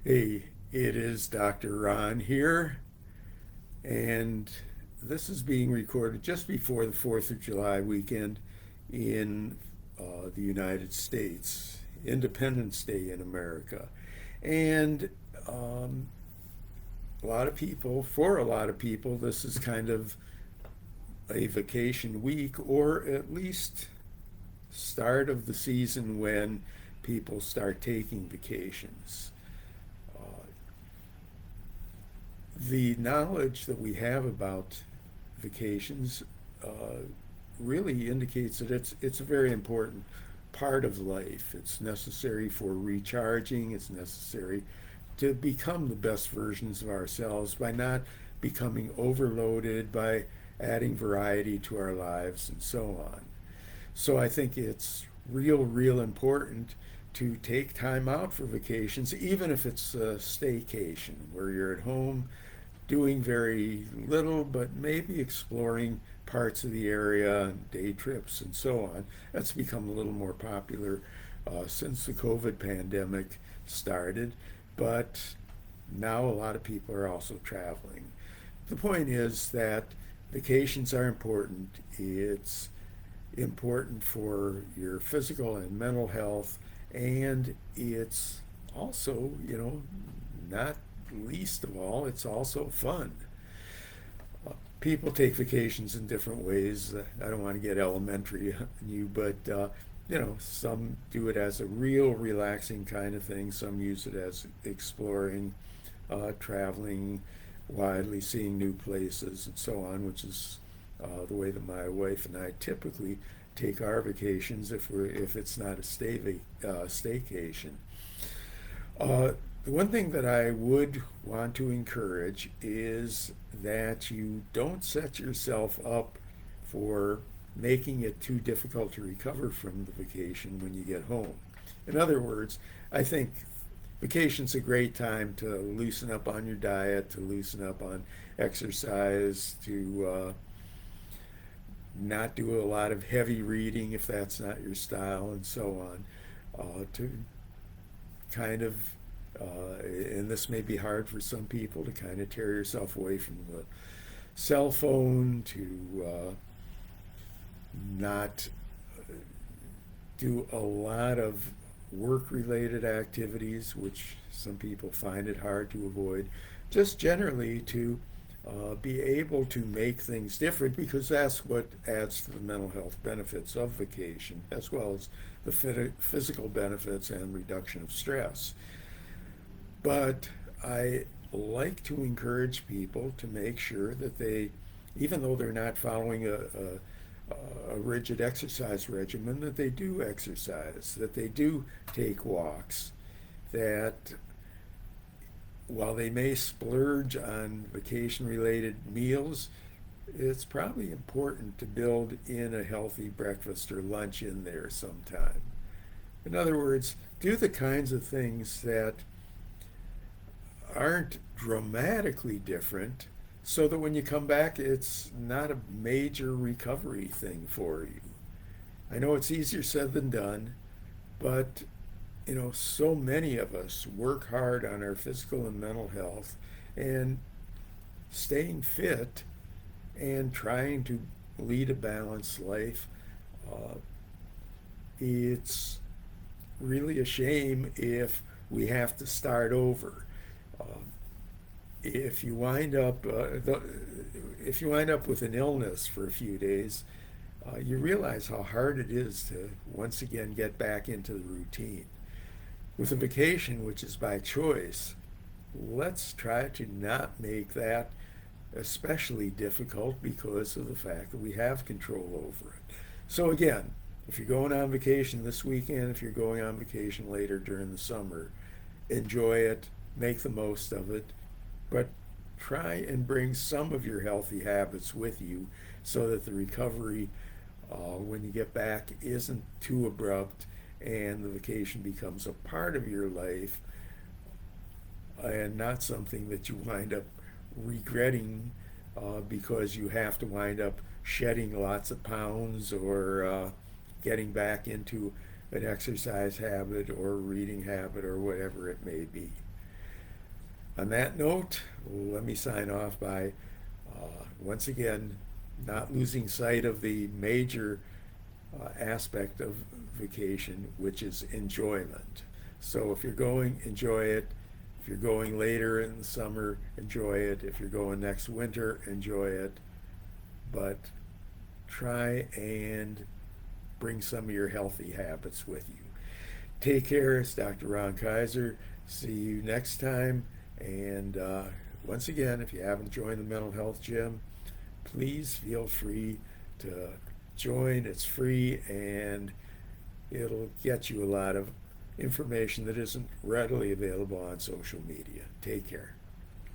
Hey, it is Dr. Ron here, and this is being recorded just before the 4th of July weekend in the United States, Independence Day in America. And um, for a lot of people, this is kind of a vacation week, or at least start of the season when people start taking vacations. Uh, the knowledge that we have about vacations uh, really indicates that it's a very important part of life. It's necessary for recharging. It's necessary to become the best versions of ourselves by not becoming overloaded, by adding variety to our lives, and so on. So I think it's real important to take time out for vacations, even if it's a staycation where you're at home doing very little, but maybe exploring parts of the area and day trips and so on. That's become a little more popular since the COVID pandemic started, but now a lot of people are also traveling. The point is that vacations are important. It's important for your physical and mental health, and it's also, not least of all, it's also fun. People take vacations in different ways. I don't want to get elementary on you, but some do it as a real relaxing kind of thing. Some use it as exploring, traveling widely, seeing new places, and so on, which is the way that my wife and I typically take our vacations if it's not a staycation. The one thing that I would want to encourage is that you don't set yourself up for making it too difficult to recover from the vacation when you get home. In other words, I think vacation's a great time to loosen up on your diet, to loosen up on exercise, to not do a lot of heavy reading if that's not your style, and so on. To kind of, and this may be hard for some people, to kind of tear yourself away from the cell phone, to not do a lot of work related activities, which some people find it hard to avoid, just generally to be able to make things different, because that's what adds to the mental health benefits of vacation, as well as the physical benefits and reduction of stress. But I like to encourage people to make sure that they, even though they're not following a rigid exercise regimen, that they do exercise, that they do take walks, that while they may splurge on vacation related meals, it's probably important to build in a healthy breakfast or lunch in there sometime. In other words, do the kinds of things that aren't dramatically different, so that when you come back, it's not a major recovery thing for you. I know it's easier said than done, but so many of us work hard on our physical and mental health, and staying fit and trying to lead a balanced life. Uh, it's really a shame if we have to start over. Uh, if you wind up if you wind up with an illness for a few days, you realize how hard it is to once again get back into the routine. With a vacation, which is by choice, let's try to not make that especially difficult because of the fact that we have control over it. So again, if you're going on vacation this weekend, if you're going on vacation later during the summer, enjoy it, make the most of it, but try and bring some of your healthy habits with you so that the recovery when you get back isn't too abrupt, and the vacation becomes a part of your life and not something that you wind up regretting because you have to wind up shedding lots of pounds, or getting back into an exercise habit or reading habit or whatever it may be. On that note, let me sign off by once again not losing sight of the major aspect of vacation, which is enjoyment. So if you're going, enjoy it. If you're going later in the summer, enjoy it. If you're going next winter, enjoy it. But try and bring some of your healthy habits with you. Take care. It's Dr. Ron Kaiser. See you next time. And once again, if you haven't joined the Mental Health Gym, please feel free to join. It's free and it'll get you a lot of information that isn't readily available on social media. Take care.